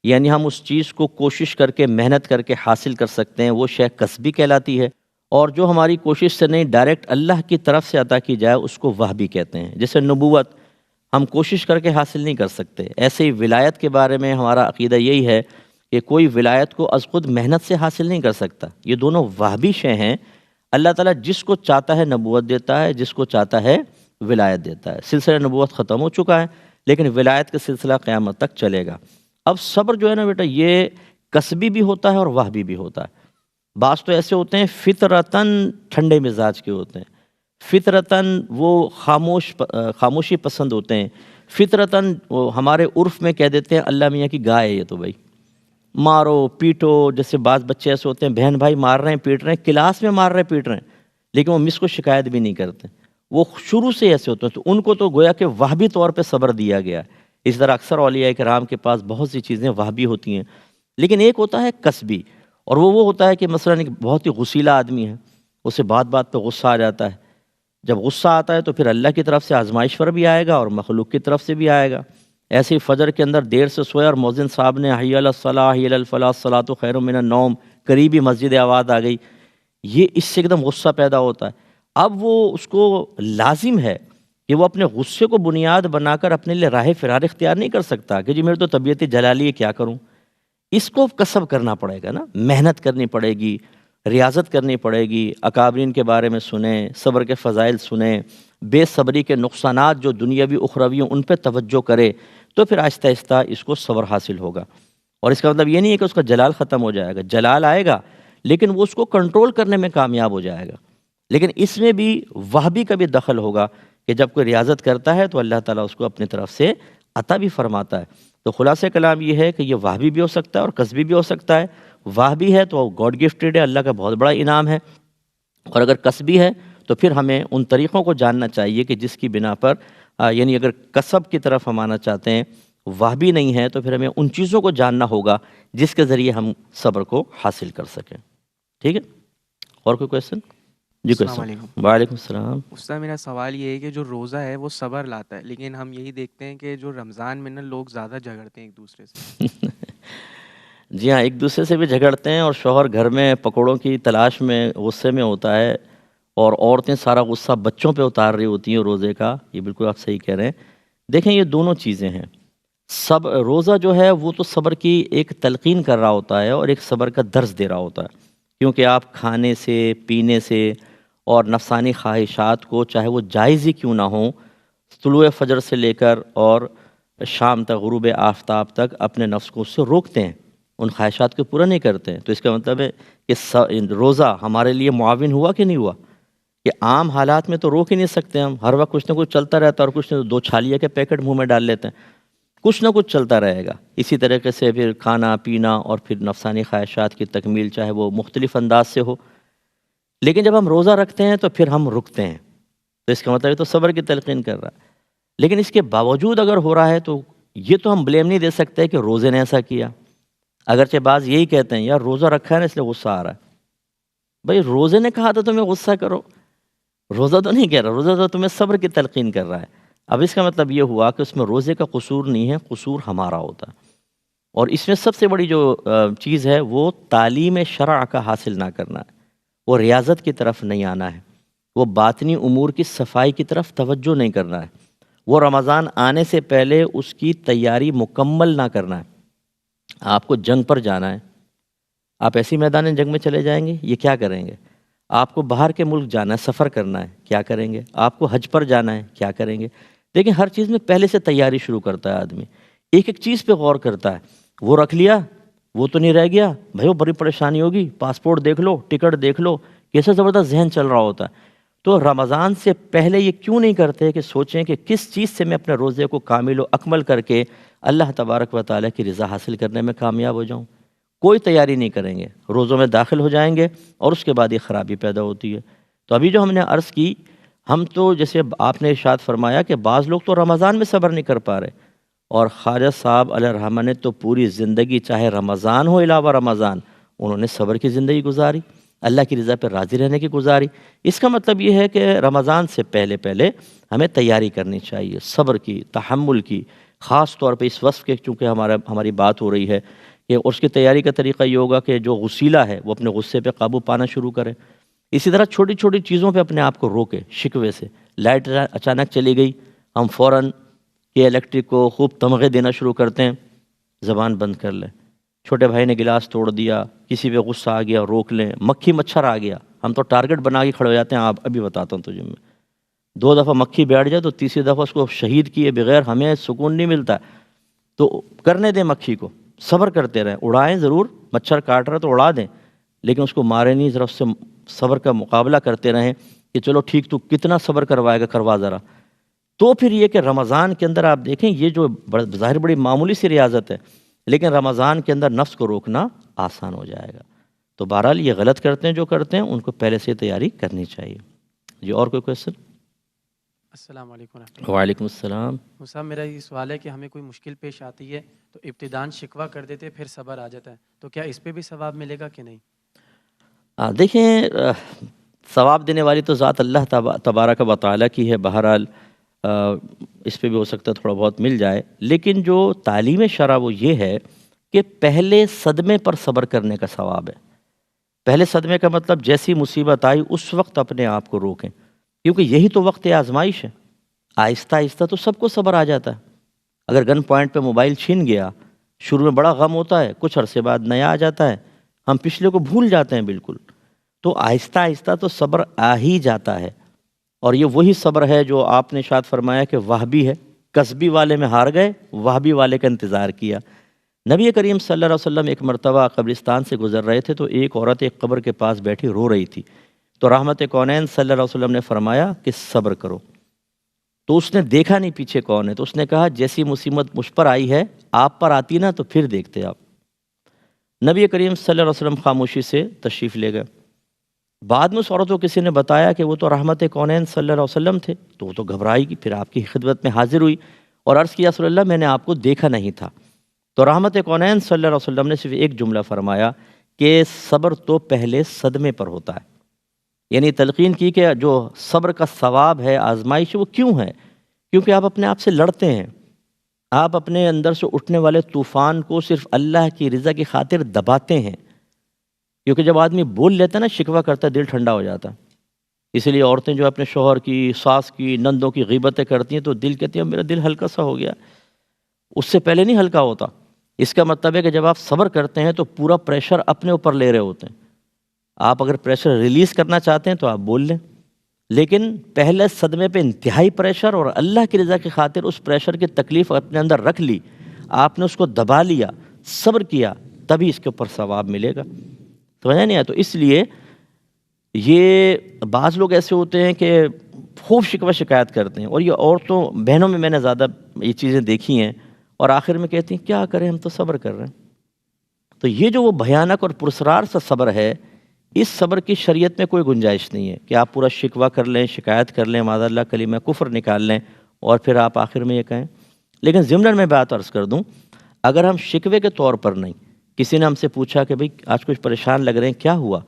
A: یعنی ہم اس چیز کو کوشش کر کے محنت کر کے حاصل کر سکتے ہیں، وہ شے کسبی کہلاتی ہے۔ اور جو ہماری کوشش سے نہیں، ڈائریکٹ اللہ کی طرف سے عطا کی جائے، اس کو وہبی کہتے ہیں۔ جیسے نبوت ہم کوشش کر کے حاصل نہیں کر سکتے، ایسے ہی ولایت کے بارے میں ہمارا عقیدہ یہی ہے کہ کوئی ولایت کو از خود محنت سے حاصل نہیں کر سکتا، یہ دونوں وہبی شے ہیں۔ اللہ تعالیٰ جس کو چاہتا ہے نبوت دیتا ہے، جس کو چاہتا ہے ولایت دیتا ہے۔ سلسلہ نبوت ختم ہو چکا ہے، لیکن ولایت کا سلسلہ قیامت تک چلے گا۔ اب صبر جو ہے نا بیٹا، یہ کسبی بھی ہوتا ہے اور وہبی بھی ہوتا ہے۔ بعض تو ایسے ہوتے ہیں فطرتاً ٹھنڈے مزاج کے ہوتے ہیں، فطرتاً وہ خاموشی پسند ہوتے ہیں، فطرتاً وہ ہمارے عرف میں کہہ دیتے ہیں اللہ میاں کی گائے ہے، یہ تو بھائی مارو پیٹو۔ جیسے بعض بچے ایسے ہوتے ہیں بہن بھائی مار رہے ہیں پیٹ رہے ہیں، کلاس میں مار رہے ہیں پیٹ رہے ہیں، لیکن وہ مس کو شکایت بھی نہیں کرتے، وہ شروع سے ایسے ہوتے ہیں، تو ان کو تو گویا کہ وہبی طور پہ صبر دیا گیا ہے۔ اس طرح اکثر اولیاء کرام کے پاس بہت سی چیزیں وہبی ہوتی ہیں، لیکن ایک ہوتا ہے کسبی، اور وہ ہوتا ہے کہ مثلاً ایک بہت ہی غصیلا آدمی ہے، اسے بات بات پہ غصہ آ جاتا ہے، جب غصہ آتا ہے تو پھر اللہ کی طرف سے آزمائش پر بھی آئے گا اور مخلوق کی طرف سے بھی آئے گا۔ ایسے ہی فجر کے اندر دیر سے سوئے اور مؤذن صاحب نے حی علی الصلاۃ حی علی الفلاح الصلاۃ خیر من النوم، قریبی مسجد آواز آ گئی، یہ اس سے ایک دم غصہ پیدا ہوتا ہے۔ اب وہ اس کو لازم ہے کہ وہ اپنے غصے کو بنیاد بنا کر اپنے لیے راہ فرار اختیار نہیں کر سکتا کہ جی میری تو طبیعت جلالی ہے، کیا کروں۔ اس کو کسب کرنا پڑے گا نا، محنت کرنی پڑے گی، ریاضت کرنی پڑے گی، اکابرین کے بارے میں سنیں، صبر کے فضائل سنیں، بے صبری کے نقصانات جو دنیاوی اخروی ہیں ان پہ توجہ کرے، تو پھر آہستہ آہستہ اس کو صبر حاصل ہوگا۔ اور اس کا مطلب یہ نہیں ہے کہ اس کا جلال ختم ہو جائے گا، جلال آئے گا لیکن وہ اس کو کنٹرول کرنے میں کامیاب ہو جائے گا۔ لیکن اس میں بھی وہبی کا بھی دخل ہوگا کہ جب کوئی ریاضت کرتا ہے تو اللہ تعالیٰ اس کو اپنی طرف سے عطا بھی فرماتا ہے۔ تو خلاصہ کلام یہ ہے کہ یہ وہبی بھی ہو سکتا ہے اور قصبی بھی ہو سکتا ہے۔ وہبی ہے تو گاڈ گفٹڈ ہے، اللہ کا بہت بڑا انعام ہے، اور اگر قصبی ہے تو پھر ہمیں ان طریقوں کو جاننا چاہیے کہ جس کی بنا پر یعنی اگر قصب کی طرف ہم آنا چاہتے ہیں، وہبی نہیں ہے، تو پھر ہمیں ان چیزوں کو جاننا ہوگا جس کے ذریعے ہم صبر کو حاصل کر سکیں۔ ٹھیک ہے، اور کوئی کویشچن؟ جی
D: السلام
A: کویشچن۔
D: علیکم
A: وعلیکم السلام۔
D: استاد، میرا سوال یہ ہے کہ جو روزہ ہے وہ صبر لاتا ہے، لیکن ہم یہی دیکھتے ہیں کہ جو رمضان میں نا لوگ زیادہ جھگڑتے ہیں ایک دوسرے سے۔
A: جی ہاں، ایک دوسرے سے بھی جھگڑتے ہیں، اور شوہر گھر میں پکوڑوں کی تلاش میں غصے میں ہوتا ہے، اور عورتیں سارا غصہ بچوں پہ اتار رہی ہوتی ہیں روزے کا۔ یہ بالکل آپ صحیح کہہ رہے ہیں۔ دیکھیں یہ دونوں چیزیں ہیں، روزہ جو ہے وہ تو صبر کی ایک تلقین کر رہا ہوتا ہے اور ایک صبر کا درس دے رہا ہوتا ہے، کیونکہ آپ کھانے سے، پینے سے اور نفسانی خواہشات کو چاہے وہ جائز ہی کیوں نہ ہوں، طلوع فجر سے لے کر اور شام تک، غروب آفتاب تک اپنے نفس کو اس سے روکتے ہیں، ان خواہشات کو پورا نہیں کرتے ہیں۔ تو اس کا مطلب ہے کہ روزہ ہمارے لیے معاون ہوا کہ نہیں ہوا؟ کہ عام حالات میں تو روک ہی نہیں سکتے ہم، ہر وقت کچھ نہ کچھ چلتا رہتا ہے، اور کچھ نہ دو چھالیہ کے پیکٹ منہ میں ڈال لیتے ہیں، کچھ نہ کچھ چلتا رہے گا۔ اسی طریقے سے پھر کھانا پینا اور پھر نفسانی خواہشات کی تکمیل چاہے وہ مختلف انداز سے ہو، لیکن جب ہم روزہ رکھتے ہیں تو پھر ہم رکتے ہیں، تو اس کا مطلب یہ تو صبر کی تلقین کر رہا ہے۔ لیکن اس کے باوجود اگر ہو رہا ہے تو یہ تو ہم بلیم نہیں دے سکتے کہ روزے نے ایسا کیا، اگرچہ بعض یہی کہتے ہیں یار روزہ رکھا ہے نا اس لیے غصہ آ رہا ہے۔ بھائی روزے نے کہا تھا تمہیں غصہ کرو، روزہ تو نہیں کہہ رہا، روزہ تو تمہیں صبر کی تلقین کر رہا ہے۔ اب اس کا مطلب یہ ہوا کہ اس میں روزے کا قصور نہیں ہے، قصور ہمارا ہوتا ہے۔ اور اس میں سب سے بڑی جو چیز ہے وہ تعلیم شرع کا حاصل نہ کرنا ہے، وہ ریاضت کی طرف نہیں آنا ہے، وہ باطنی امور کی صفائی کی طرف توجہ نہیں کرنا ہے، وہ رمضان آنے سے پہلے اس کی تیاری مکمل نہ کرنا ہے۔ آپ کو جنگ پر جانا ہے، آپ ایسی میدان جنگ میں چلے جائیں گے، یہ کیا کریں گے؟ آپ کو باہر کے ملک جانا ہے، سفر کرنا ہے، کیا کریں گے؟ آپ کو حج پر جانا ہے، کیا کریں گے؟ لیکن ہر چیز میں پہلے سے تیاری شروع کرتا ہے آدمی، ایک ایک چیز پہ غور کرتا ہے۔ وہ رکھ لیا، وہ تو نہیں رہ گیا، بھائی وہ بڑی پریشانی ہوگی، پاسپورٹ دیکھ لو، ٹکٹ دیکھ لو، کیسا زبردست ذہن چل رہا ہوتا ہے۔ تو رمضان سے پہلے یہ کیوں نہیں کرتے کہ سوچیں کہ کس چیز سے میں اپنے روزے کو کامل و اکمل کر کے اللہ تبارک و تعالیٰ کی رضا حاصل کرنے میں کامیاب ہو جاؤں؟ کوئی تیاری نہیں کریں گے، روزوں میں داخل ہو جائیں گے اور اس کے بعد یہ خرابی پیدا ہوتی ہے۔ تو ابھی جو ہم نے عرض کی، ہم تو جیسے آپ نے ارشاد فرمایا کہ بعض لوگ تو رمضان میں صبر نہیں کر پا رہے، اور خواجہ صاحب علیہ الرحمہ نے تو پوری زندگی چاہے رمضان ہو علاوہ رمضان انہوں نے صبر کی زندگی گزاری، اللہ کی رضا پہ راضی رہنے کی گزاری۔ اس کا مطلب یہ ہے کہ رمضان سے پہلے پہلے ہمیں تیاری کرنی چاہیے صبر کی، تحمل کی، خاص طور پہ اس وصف کے چونکہ ہماری بات ہو رہی ہے کہ اس کی تیاری کا طریقہ یہ ہوگا کہ جو غسیلہ ہے وہ اپنے غصے پہ قابو پانا شروع کرے۔ اسی طرح چھوٹی چھوٹی چیزوں پہ اپنے آپ کو روکے، شکوے سے، لائٹ اچانک چلی گئی، ہم فوراً کہ الیکٹرک کو خوب تمغے دینا شروع کرتے ہیں، زبان بند کر لیں۔ چھوٹے بھائی نے گلاس توڑ دیا، کسی پہ غصہ آ گیا، روک لیں۔ مکھی مچھر آ گیا، ہم تو ٹارگٹ بنا کے کھڑے ہو جاتے ہیں۔ آپ ابھی بتاتا ہوں تجھے میں، 2 دفعہ مکھی بیٹھ جائے تو تیسری دفعہ اس کو شہید کیے بغیر ہمیں سکون نہیں ملتا۔ تو کرنے دیں مکھی کو، صبر کرتے رہیں، اڑائیں ضرور، مچھر کاٹ رہا تو اڑا دیں، لیکن اس کو مارے نہیں، ذرا اس سے صبر کا مقابلہ کرتے رہیں کہ چلو ٹھیک، تو کتنا صبر کروائے گا، کروا ذرا۔ تو پھر یہ کہ رمضان کے اندر آپ دیکھیں یہ جو ظاہر بڑی معمولی سی ریاضت ہے، لیکن رمضان کے اندر نفس کو روکنا آسان ہو جائے گا۔ تو بہرحال یہ غلط کرتے ہیں جو کرتے ہیں، ان کو پہلے سے تیاری کرنی چاہیے۔ جی اور کوئی کویشچن؟
D: السلام علیکم ورحمۃ اللہ۔
A: وعلیکم السلام۔
D: صاحب میرا یہ سوال ہے کہ ہمیں کوئی مشکل پیش آتی ہے تو ابتداً شکوہ کر دیتے پھر صبر آ جاتا ہے، تو کیا اس پہ بھی ثواب ملے گا کہ نہیں؟
A: دیکھیں ثواب دینے والی تو ذات اللہ تبارک و تعالیٰ کی ہے، بہرحال اس پہ بھی ہو سکتا ہے تھوڑا بہت مل جائے، لیکن جو تعلیم شرع وہ یہ ہے کہ پہلے صدمے پر صبر کرنے کا ثواب ہے۔ پہلے صدمے کا مطلب جیسی مصیبت آئی اس وقت اپنے آپ کو روکیں، کیونکہ یہی تو وقت آزمائش ہے۔ آہستہ آہستہ تو سب کو صبر آ جاتا ہے۔ اگر گن پوائنٹ پہ موبائل چھین گیا، شروع میں بڑا غم ہوتا ہے، کچھ عرصے بعد نیا آ جاتا ہے، ہم پچھلے کو بھول جاتے ہیں بالکل۔ تو آہستہ آہستہ تو صبر آ ہی جاتا ہے، اور یہ وہی صبر ہے جو آپ نے ارشاد فرمایا کہ وہبی ہے، کسبی والے میں ہار گئے، وہبی والے کا انتظار کیا۔ نبی کریم صلی اللہ علیہ وسلم ایک مرتبہ قبرستان سے گزر رہے تھے تو ایک عورت ایک قبر کے پاس بیٹھی رو رہی تھی، تو رحمت کونین صلی اللہ علیہ وسلم نے فرمایا کہ صبر کرو۔ تو اس نے دیکھا نہیں پیچھے کون ہے، تو اس نے کہا جیسی مصیبت مجھ پر آئی ہے آپ پر آتی نا تو پھر دیکھتے آپ۔ نبی کریم صلی اللہ علیہ وسلم خاموشی سے تشریف لے گئے۔ بعد میں اس عورت کو کسی نے بتایا کہ وہ تو رحمت کونین صلی اللہ علیہ وسلم تھے، تو وہ تو گھبرائی گی، پھر آپ کی خدمت میں حاضر ہوئی اور عرض کیا رسول اللہ میں نے آپ کو دیکھا نہیں تھا۔ تو رحمت کونین صلی اللہ علیہ وسلم نے صرف ایک جملہ فرمایا کہ صبر تو پہلے صدمے پر ہوتا ہے، یعنی تلقین کی کہ جو صبر کا ثواب ہے، آزمائش، وہ کیوں ہے؟ کیونکہ آپ اپنے آپ سے لڑتے ہیں، آپ اپنے اندر سے اٹھنے والے طوفان کو صرف اللہ کی رضا کی خاطر دباتے ہیں، کیونکہ جب آدمی بول لیتا ہے نا، شکوہ کرتا ہے، دل ٹھنڈا ہو جاتا ہے۔ اسی لیے عورتیں جو اپنے شوہر کی، ساس کی، نندوں کی غیبتیں کرتی ہیں تو دل کہتی ہیں میرا دل ہلکا سا ہو گیا، اس سے پہلے نہیں ہلکا ہوتا۔ اس کا مطلب ہے کہ جب آپ صبر کرتے ہیں تو پورا پریشر اپنے اوپر لے رہے ہوتے ہیں۔ آپ اگر پریشر ریلیز کرنا چاہتے ہیں تو آپ بول لیں، لیکن پہلے صدمے پہ انتہائی پریشر اور اللہ کی رضا کی خاطر اس پریشر کی تکلیف اپنے اندر رکھ لی، آپ نے اس کو دبا لیا، صبر کیا، تبھی اس کے اوپر ثواب ملے گا۔ سمجھا نہیں ہے؟ تو اس لیے یہ بعض لوگ ایسے ہوتے ہیں کہ خوب شکوہ شکایت کرتے ہیں، اور یہ عورتوں بہنوں میں نے زیادہ یہ چیزیں دیکھی ہیں، اور آخر میں کہتی ہیں کیا کریں ہم تو صبر کر رہے ہیں۔ تو یہ جو وہ بھیانک اور پرسرار سا صبر ہے، اس صبر کی شریعت میں کوئی گنجائش نہیں ہے کہ آپ پورا شکوہ کر لیں، شکایت کر لیں، معاذ اللہ کلمہ کفر نکال لیں اور پھر آپ آخر میں یہ کہیں۔ لیکن ضمن میں بات عرض کر دوں، اگر ہم شکوے کے طور پر نہیں، کسی نے ہم سے پوچھا کہ بھئی آج کچھ پریشان لگ رہے ہیں، کیا ہوا،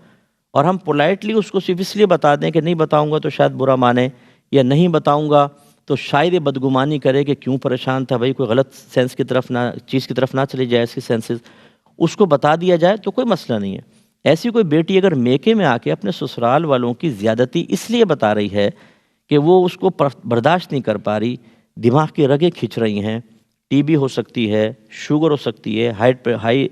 A: اور ہم پولائٹلی اس کو صرف اس لیے بتا دیں کہ نہیں بتاؤں گا تو شاید برا مانے، یا نہیں بتاؤں گا تو شاید یہ بدگمانی کرے کہ کیوں پریشان تھا، بھائی کوئی غلط سینس کی طرف نہ، چیز کی طرف نہ چلی جائے، اس کی سینسز، اس کو بتا دیا جائے تو کوئی مسئلہ نہیں ہے۔ ایسی کوئی بیٹی اگر میکے میں آ کے اپنے سسرال والوں کی زیادتی اس لیے بتا رہی ہے کہ وہ اس کو برداشت نہیں کر پا رہی، دماغ کی رگیں کھنچ رہی ہیں، ٹی بی ہو سکتی ہے، شوگر ہو سکتی ہے،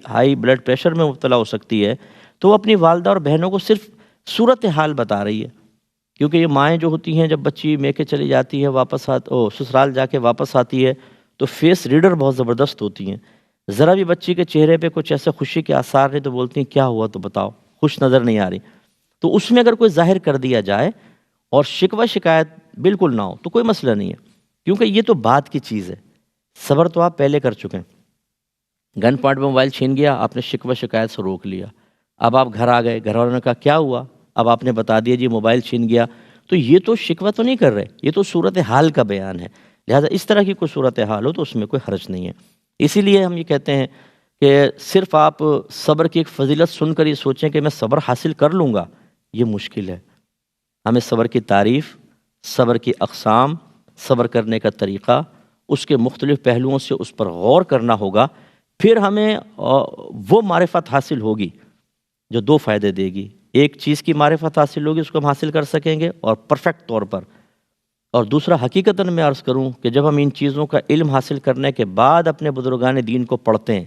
A: ہائی بلڈ پریشر میں مبتلا ہو سکتی ہے، تو وہ اپنی والدہ اور بہنوں کو صرف صورتحال بتا رہی ہے۔ کیونکہ یہ مائیں جو ہوتی ہیں، جب بچی میکے چلی جاتی ہے، واپس سسرال جا کے واپس آتی ہے تو فیس ریڈر بہت زبردست ہوتی ہیں، ذرا بھی بچی کے چہرے پہ کچھ ایسے خوشی کے آثار نہیں تو بولتی ہیں کیا ہوا تو بتاؤ، خوش نظر نہیں آ رہی۔ تو اس میں اگر کوئی ظاہر کر دیا جائے اور شکوہ شکایت بالکل نہ ہو تو کوئی مسئلہ نہیں ہے، کیونکہ یہ تو بعد کی چیز ہے، صبر تو آپ پہلے کر چکے ہیں۔ گن پوائنٹ میں موبائل چھین گیا، آپ نے شکوہ شکایت سے روک لیا، اب آپ گھر آ گئے، گھر والوں نے کہا کیا ہوا، اب آپ نے بتا دیا جی موبائل چھین گیا، تو یہ تو شکوہ تو نہیں کر رہے، یہ تو صورتحال کا بیان ہے۔ لہٰذا اس طرح کی کوئی صورتحال ہو تو اس میں کوئی حرج نہیں ہے۔ اسی لیے ہم یہ کہتے ہیں کہ صرف آپ صبر کی ایک فضیلت سن کر یہ سوچیں کہ میں صبر حاصل کر لوں گا، یہ مشکل ہے۔ ہمیں صبر کی تعریف، صبر کی اقسام، صبر کرنے کا طریقہ، اس کے مختلف پہلوؤں سے اس پر غور کرنا ہوگا، پھر ہمیں وہ معرفت حاصل ہوگی جو دو فائدے دے گی۔ ایک چیز کی معرفت حاصل ہوگی، اس کو ہم حاصل کر سکیں گے اور پرفیکٹ طور پر، اور دوسرا حقیقتاً میں عرض کروں کہ جب ہم ان چیزوں کا علم حاصل کرنے کے بعد اپنے بزرگان دین کو پڑھتے ہیں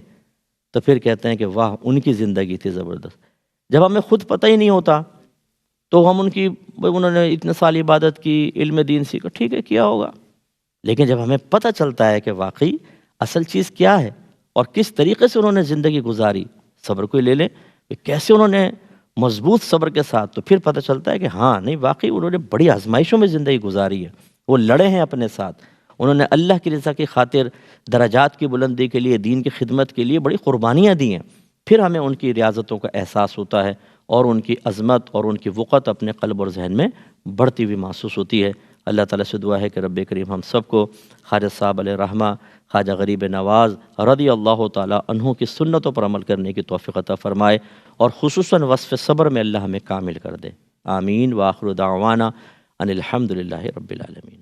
A: تو پھر کہتے ہیں کہ واہ ان کی زندگی تھی زبردست۔ جب ہمیں خود پتہ ہی نہیں ہوتا تو ہم انہوں نے اتنے سال عبادت کی، علم دین سیکھا، ٹھیک ہے کیا ہوگا، لیکن جب ہمیں پتہ چلتا ہے کہ واقعی اصل چیز کیا ہے اور کس طریقے سے انہوں نے زندگی گزاری، صبر کو لے لیں کہ کیسے انہوں نے مضبوط صبر کے ساتھ، تو پھر پتہ چلتا ہے کہ ہاں نہیں واقعی انہوں نے بڑی آزمائشوں میں زندگی گزاری ہے، وہ لڑے ہیں اپنے ساتھ، انہوں نے اللہ کی رضا کی خاطر درجات کی بلندی کے لیے، دین کی خدمت کے لیے بڑی قربانیاں دی ہیں، پھر ہمیں ان کی ریاضتوں کا احساس ہوتا ہے اور ان کی عظمت اور ان کی وقت اپنے قلب اور ذہن میں بڑھتی ہوئی محسوس ہوتی ہے۔ اللہ تعالیٰ سے دعا ہے کہ رب کریم ہم سب کو خواجہ صاحب علیہ رحمہ، خواجہ غریب نواز رضی اللہ تعالیٰ عنہ کی سنتوں پر عمل کرنے کی توفیق عطا فرمائے، اور خصوصاً وصف صبر میں اللہ ہمیں کامل کر دے۔ آمین، وآخر دعوانا ان الحمد للہ رب العالمین۔